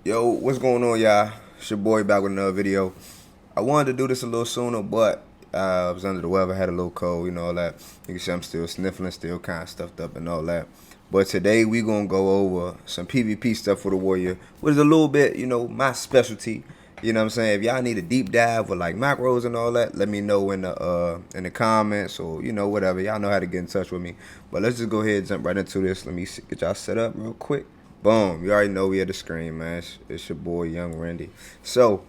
Yo, what's going on, y'all? It's your boy back with another video. I wanted to do this a little sooner, but I was under the weather, had a little cold, all that. You can see I'm still sniffling, still kind of stuffed up and all that. But today we gonna go over some PvP stuff for the Warrior, which is a little bit, my specialty. You know what I'm saying? If y'all need a deep dive with like macros and all that, let me know in the comments or whatever. Y'all know how to get in touch with me. But let's just go ahead and jump right into this. Let me get y'all set up real quick. Boom. You already know we had the screen, man. It's your boy, Young Randy. So,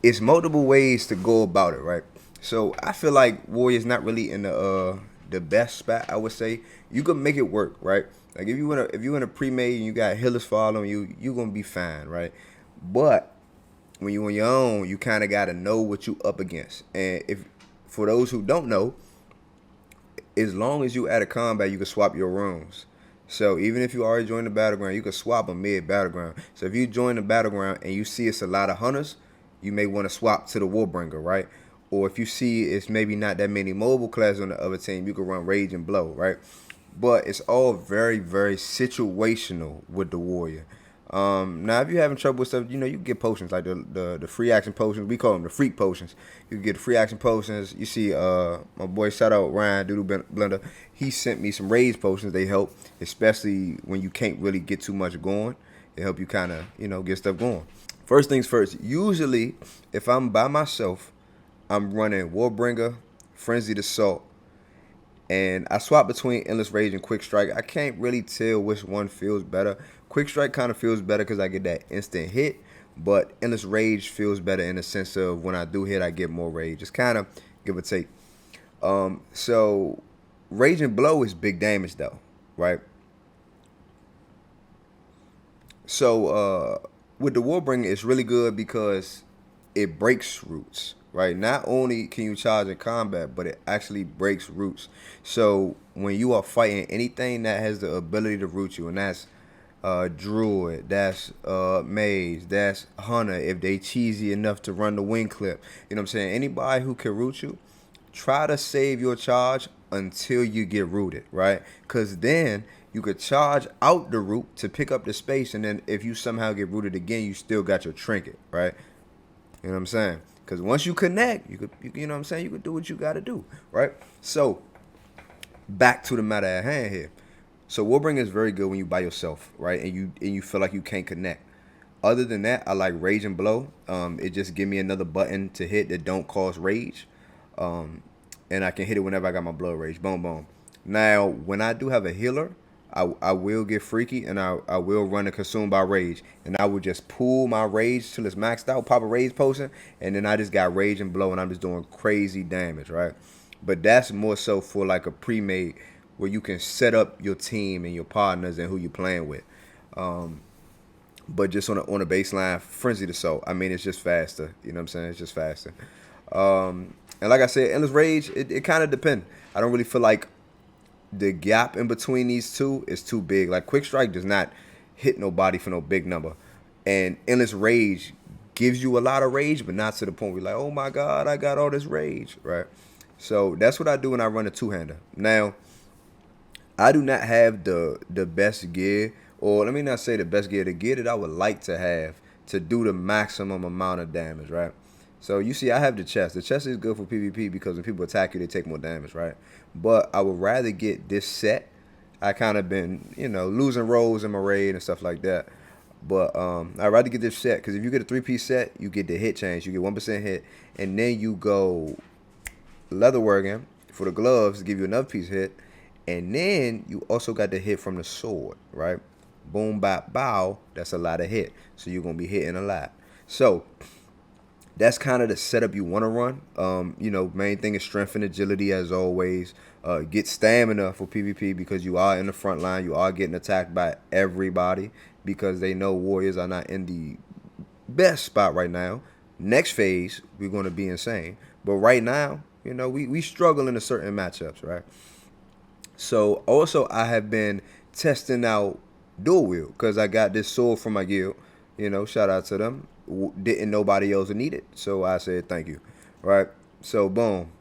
it's multiple ways to go about it, right? So, I feel like Warrior's not really in the best spot, I would say. You can make it work, right? Like, if you in a pre-made and you got healers following you, you're going to be fine, right? But, when you on your own, you kind of got to know what you up against. And if for those who don't know, as long as you add a combat, you can swap your rooms. So even if you already joined the battleground, you can swap them mid battleground. So if you join the battleground and you see it's a lot of hunters, you may want to swap to the Warbringer, right? Or if you see it's maybe not that many mobile classes on the other team, you can run Rage and Blow, right? But it's all very, very situational with the Warrior. Now, if you're having trouble with stuff, you can get potions like the free action potions. We call them the freak potions. You can get the free action potions. You see, my boy, shout out Ryan Doodle Blender. He sent me some rage potions. They help, especially when you can't really get too much going. They help you kind of, get stuff going. First things first. Usually, if I'm by myself, I'm running Warbringer, Frenzied Assault, and I swap between Endless Rage and Quick Strike. I can't really tell which one feels better. Quick Strike kind of feels better because I get that instant hit, but Endless Rage feels better in the sense of when I do hit, I get more rage. It's kind of give or take. So Rage and Blow is big damage though, right? So with the Warbringer, it's really good because it breaks roots, right? Not only can you charge in combat, but it actually breaks roots. So when you are fighting anything that has the ability to root you, and that's druid, that's mage, that's hunter, if they cheesy enough to run the wing clip, you know what I'm saying? Anybody who can root you, try to save your charge until you get rooted, right? Because then you could charge out the root to pick up the space, and then if you somehow get rooted again, you still got your trinket, right? You know what I'm saying? Because once you connect, you know what I'm saying, you could do what you got to do, right? So back to the matter at hand here. So Warbringer is very good when you by yourself, right? And you feel like you can't connect. Other than that, I like Rage and Blow. It just give me another button to hit that don't cause rage. And I can hit it whenever I got my blood rage. Boom, boom. Now, when I do have a healer, I will get freaky and I will run a consumed by rage. And I will just pull my rage till it's maxed out, pop a rage potion, and then I just got Rage and Blow and I'm just doing crazy damage, right? But that's more so for like a pre-made where you can set up your team and your partners and who you're playing with. But just on a baseline, Frenzied Assault, I mean, it's just faster. You know what I'm saying? It's just faster. And like I said, Endless Rage, it kind of depends. I don't really feel like the gap in between these two is too big. Like Quick Strike does not hit nobody for no big number. And Endless Rage gives you a lot of rage, but not to the point where you're like, oh my God, I got all this rage, right? So that's what I do when I run a two-hander. Now, I do not have the best gear, or let me not say the best gear, the gear that I would like to have to do the maximum amount of damage, right? So you see, I have the chest. The chest is good for PvP because when people attack you, they take more damage, right? But I would rather get this set. I kind of been, losing rolls in my raid and stuff like that. But I'd rather get this set because if you get a three-piece set, you get the hit change. You get 1% hit, and then you go leatherworking for the gloves to give you another piece hit, and then you also got the hit from the sword, right? Boom, bop, bow. That's a lot of hit, so you're gonna be hitting a lot. So that's kind of the setup you want to run. Main thing is strength and agility as always. Get stamina for PvP because you are in the front line. You are getting attacked by everybody because they know warriors are not in the best spot right now. Next phase, we're going to be insane. But right now, we struggle in certain matchups, right? So also I have been testing out dual wield because I got this sword from my guild. Shout out to them. Didn't nobody else need it, so I said thank you. Right. So boom,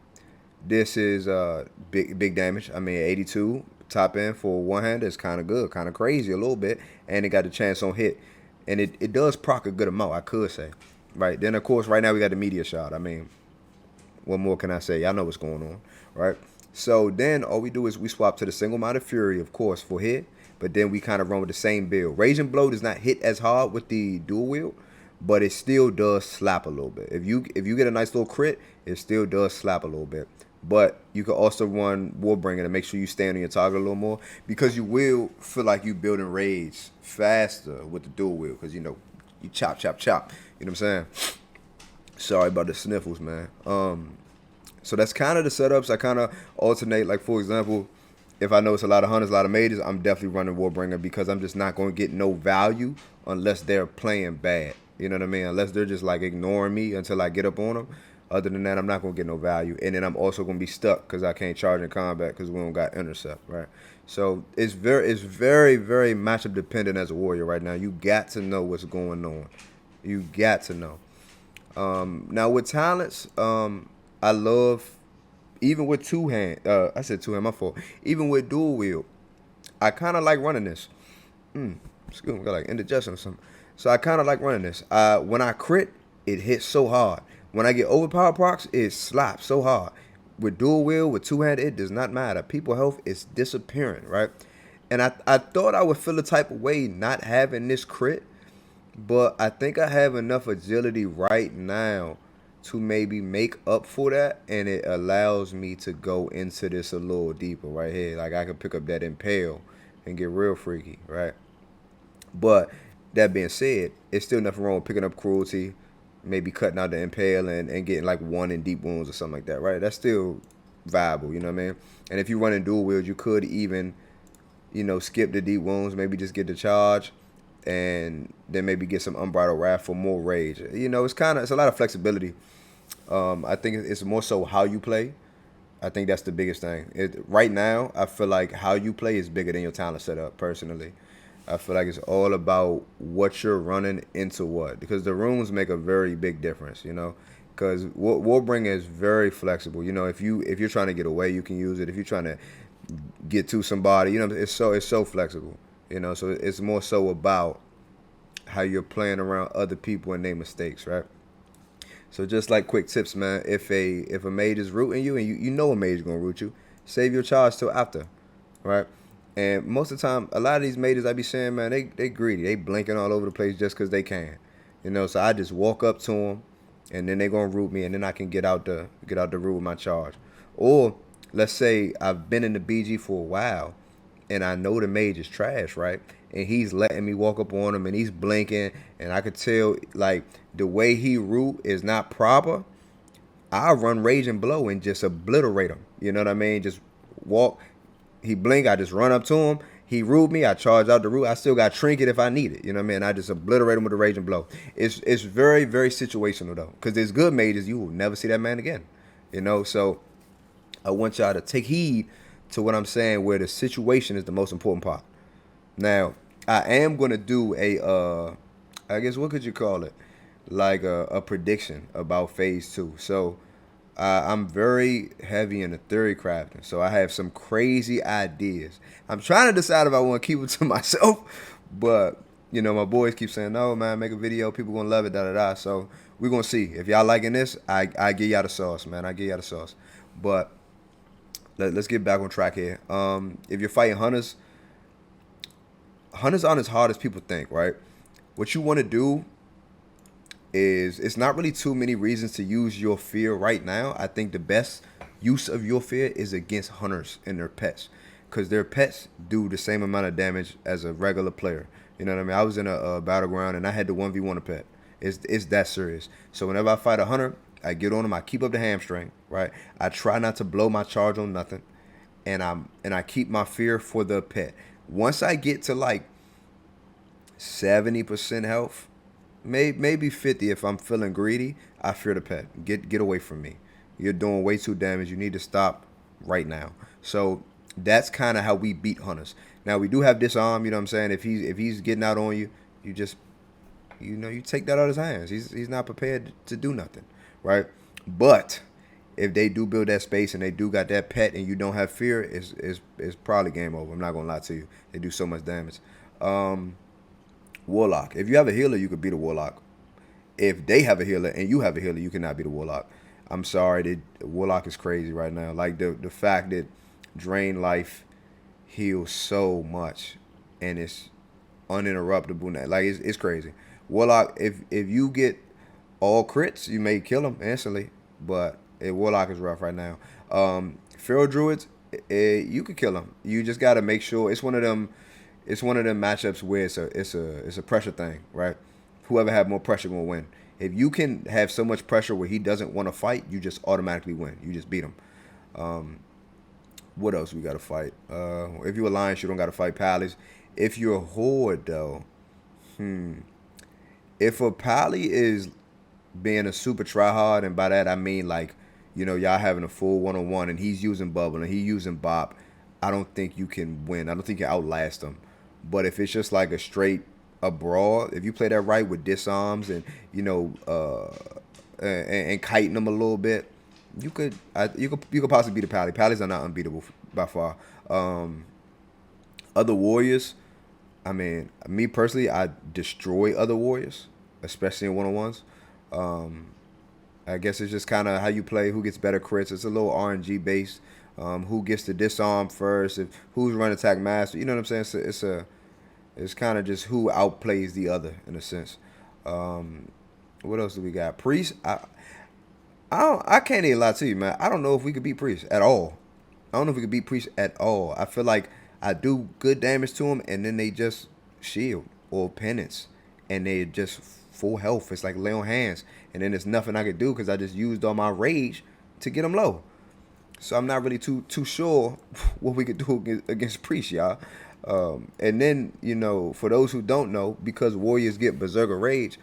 this is big damage. I mean 82 top end for one hand is kind of good, kind of crazy a little bit, and it got the chance on hit. and it does proc a good amount, I could say. Right. Then of course right now we got the media shot. I mean, what more can I say? Y'all know what's going on, right? So then all we do is we swap to the single-minded fury, of course, for hit, but then we kind of run with the same build. Raging Blow does not hit as hard with the dual wield, but it still does slap a little bit. If you get a nice little crit, it still does slap a little bit. But you can also run Warbringer to make sure you stand on your target a little more, because you will feel like you building rage faster with the dual wield, because you chop chop chop. You know what I'm saying? Sorry about the sniffles, man. So that's kind of the setups. I kind of alternate. Like for example, if I know it's a lot of hunters, a lot of mages, I'm definitely running Warbringer, because I'm just not going to get no value unless they're playing bad. You know what I mean? Unless they're just like ignoring me until I get up on them. Other than that, I'm not going to get no value. And then I'm also going to be stuck because I can't charge in combat because we don't got intercept, right? So it's very, very matchup dependent as a warrior right now. You got to know what's going on. You got to know. Now with talents, I love, even with two hand. I said two hand. My fault. Even with dual wield, I kind of like running this. Excuse me, got like indigestion or something. So I kind of like running this. When I crit, it hits so hard. When I get overpower procs, it slaps so hard. With dual wield, with two hand, it does not matter. People health is disappearing, right? And I thought I would feel a type of way not having this crit, but I think I have enough agility right now to maybe make up for that, and it allows me to go into this a little deeper right here. Like I can pick up that impale and get real freaky, right? But that being said, it's still nothing wrong with picking up cruelty, maybe cutting out the impale and getting like one in deep wounds or something like that, right? That's still viable, you know what I mean? And if you run in dual wield, you could even, skip the deep wounds, maybe just get the charge, and then maybe get some unbridled wrath for more rage. It's a lot of flexibility. I think it's more so how you play. I think that's the biggest thing. Right now, I feel like how you play is bigger than your talent setup, personally. I feel like it's all about what you're running into what. Because the runes make a very big difference, Because Warbringer is very flexible. If you're trying to get away, you can use it. If you're trying to get to somebody, it's so flexible. So it's more so about how you're playing around other people and their mistakes, right? So just like quick tips, man. If a mage is rooting you and you know a mage is gonna root you, save your charge till after, right? And most of the time, a lot of these mages I be saying, man, they greedy. They blinking all over the place just because they can, So I just walk up to them, and then they gonna root me, and then I can get out the root with my charge. Or let's say I've been in the BG for a while, and I know the mage is trash, right? And he's letting me walk up on him, and he's blinking, and I could tell like the way he root is not proper. I run rage and blow and just obliterate him. You know what I mean? Just walk. He blink, I just run up to him. He root me, I charge out the root. I still got trinket if I need it. You know what I mean? I just obliterate him with the rage and blow. It's very, very situational though, because there's good mages you will never see that man again. So I want y'all to take heed to what I'm saying, where the situation is the most important part. Now, I am gonna do I guess what could you call it? Like a prediction about phase 2. So I'm very heavy into theory crafting, so I have some crazy ideas. I'm trying to decide if I want to keep it to myself, but my boys keep saying, "No, man, make a video. People gonna love it." Da da da. So we're gonna see if y'all liking this. I give y'all the sauce, man. I give y'all the sauce. But let's get back on track here. If you're fighting hunters aren't as hard as people think, right? What you want to do is, it's not really too many reasons to use your fear right now. I think the best use of your fear is against hunters and their pets, because their pets do the same amount of damage as a regular player. You know what I mean? I was in a battleground and I had to 1v1 a pet. It's that serious. So whenever I fight a hunter, I get on him, I keep up the hamstring, right? I try not to blow my charge on nothing, and I keep my fear for the pet. Once I get to like 70% health, maybe 50 if I'm feeling greedy, I fear the pet. Get away from me. You're doing way too damage. You need to stop right now. So that's kind of how we beat hunters. Now we do have disarm, you know what I'm saying? If he's getting out on you, you just you take that out of his hands. He's not prepared to do nothing, right? But if they do build that space and they do got that pet and you don't have fear, it's probably game over. I'm not gonna lie to you. They do so much damage. Warlock. If you have a healer, you could beat a Warlock. If they have a healer and you have a healer, you cannot beat a Warlock. I'm sorry, the Warlock is crazy right now. Like the fact that Drain Life heals so much and it's uninterruptible now. Like it's crazy. Warlock, if you get all crits, you may kill them instantly. But Warlock is rough right now. Feral Druids, you could kill them. You just got to make sure it's one of them. It's one of them matchups where it's a pressure thing, right? Whoever have more pressure gonna win. If you can have so much pressure where he doesn't want to fight, you just automatically win. You just beat him. What else we gotta fight? If you're Alliance, you don't gotta fight Pallies. If you're a Horde though, if a Pally is being a super tryhard, and by that I mean like, y'all having a full 1-on-1 and he's using Bubble and he's using Bop, I don't think you can win. I don't think you outlast him. But if it's just like a straight a brawl, if you play that right with disarms and and kiting them a little bit, you could possibly beat a Pally. Pallies are not unbeatable by far. Other warriors, I mean, me personally, I destroy other warriors, especially in 1-on-1s. I guess it's just kind of how you play, who gets better crits. It's a little RNG based. Who gets to disarm first? If who's run attack master? You know what I'm saying? It's kind of just who outplays the other in a sense. What else do we got? Priest. I can't even lie to you, man. I don't know if we could beat Priest at all. I don't know if we could beat Priest at all. I feel like I do good damage to them, and then they just shield or penance, and they just full health. It's like lay on hands, and then there's nothing I could do because I just used all my rage to get them low. So I'm not really too sure what we could do against Priest, y'all. And then, for those who don't know, because warriors get Berserker Rage,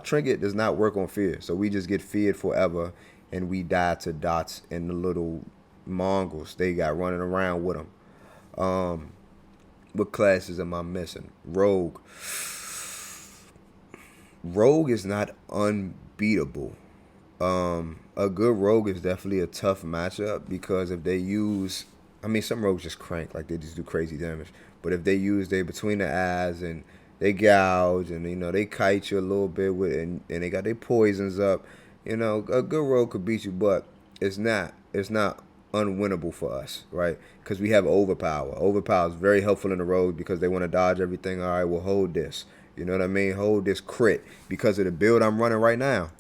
Trinket does not work on fear. So we just get feared forever, and we die to dots and the little Mongols they got running around with them. What classes am I missing? Rogue. Rogue is not unbeatable. A good rogue is definitely a tough matchup because if they use, I mean, some rogues just crank, like they just do crazy damage. But if they use they between the eyes and they gouge and they kite you a little bit with, and they got their poisons up, a good rogue could beat you, but it's not unwinnable for us, right? Because we have overpower. Overpower is very helpful in the rogue because they want to dodge everything. All right, well hold this. You know what I mean? Hold this crit because of the build I'm running right now.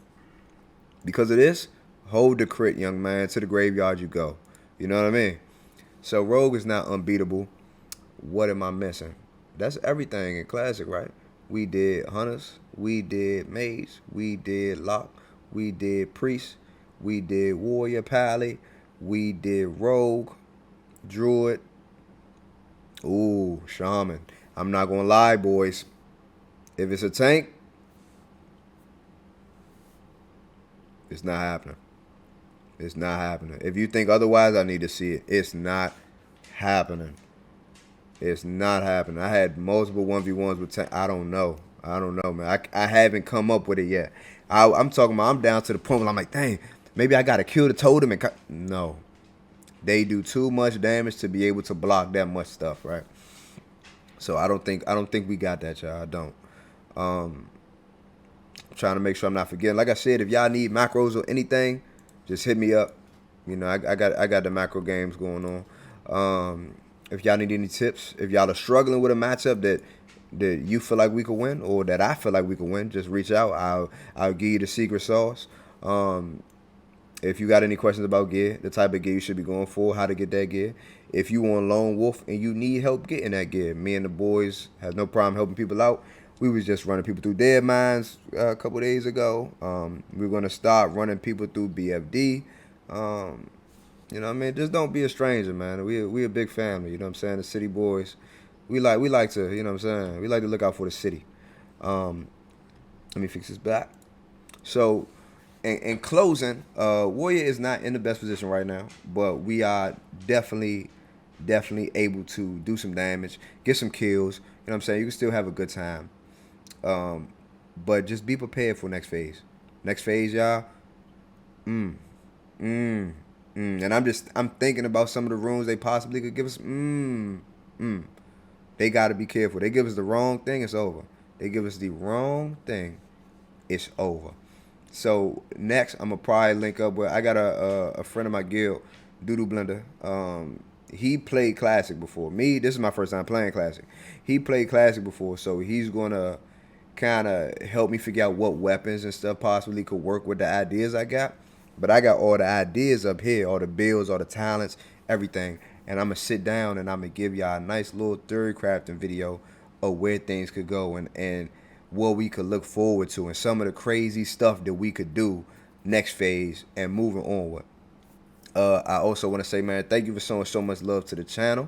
Because of this, hold the crit, young man. To the graveyard you go. You know what I mean? So Rogue is not unbeatable. What am I missing? That's everything in Classic, right? We did Hunters. We did Mage. We did Lock. We did Priest. We did Warrior Pally. We did Rogue. Druid. Ooh, Shaman. I'm not going to lie, boys. If it's a tank, it's not happening. It's not happening. If you think otherwise, I need to see it. It's not happening. It's not happening. I had multiple 1v1s with tank. I don't know, man. I haven't come up with it yet. I'm talking about I'm down to the point where I'm like, dang, maybe I got to kill the totem. No. They do too much damage to be able to block that much stuff, right? So I don't think we got that, y'all. I don't. Trying to make sure I'm not forgetting. Like I said, if y'all need macros or anything, just hit me up. I got the macro games going on. If y'all need any tips, if y'all are struggling with a matchup that you feel like we could win or that I feel like we could win, just reach out. I'll give you the secret sauce. If you got any questions about gear, the type of gear you should be going for, how to get that gear. If you want Lone Wolf and you need help getting that gear, me and the boys have no problem helping people out. We was just running people through dead mines a couple days ago. We're going to start running people through BFD. You know what I mean? Just don't be a stranger, man. We a big family, you know what I'm saying? The city boys. We like to, you know what I'm saying? We like to look out for the city. Let me fix this back. So, in closing, Warrior is not in the best position right now, but we are definitely able to do some damage, get some kills. You know what I'm saying? You can still have a good time. But just be prepared for next phase. Next phase, y'all. And I'm thinking about some of the runes they possibly could give us. They got to be careful. They give us the wrong thing, it's over. they give us the wrong thing, it's over. So next, I'm gonna probably link up with. I got a friend of my guild, Doodoo Blender. He played Classic before. Me, this is my first time playing Classic. He played Classic before, so he's gonna kind of help me figure out what weapons and stuff possibly could work with the ideas I got. But I got all the ideas up here, all the builds, all the talents, everything. And I'm gonna sit down and I'm gonna give y'all a nice little theory crafting video of where things could go and what we could look forward to and some of the crazy stuff that we could do next phase and moving onward. I also want to say, man, thank you for showing so much love to the channel.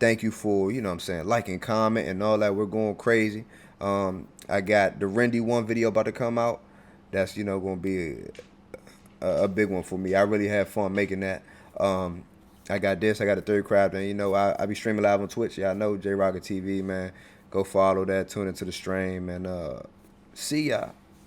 Thank you for, you know what I'm saying, liking, comment, and all that. We're going crazy. I got the Rendy 1 video about to come out. That's, going to be a big one for me. I really had fun making that. I got this. I got a third craft. And, I be streaming live on Twitch. Y'all know J Rocket TV, man. Go follow that. Tune into the stream. And see y'all.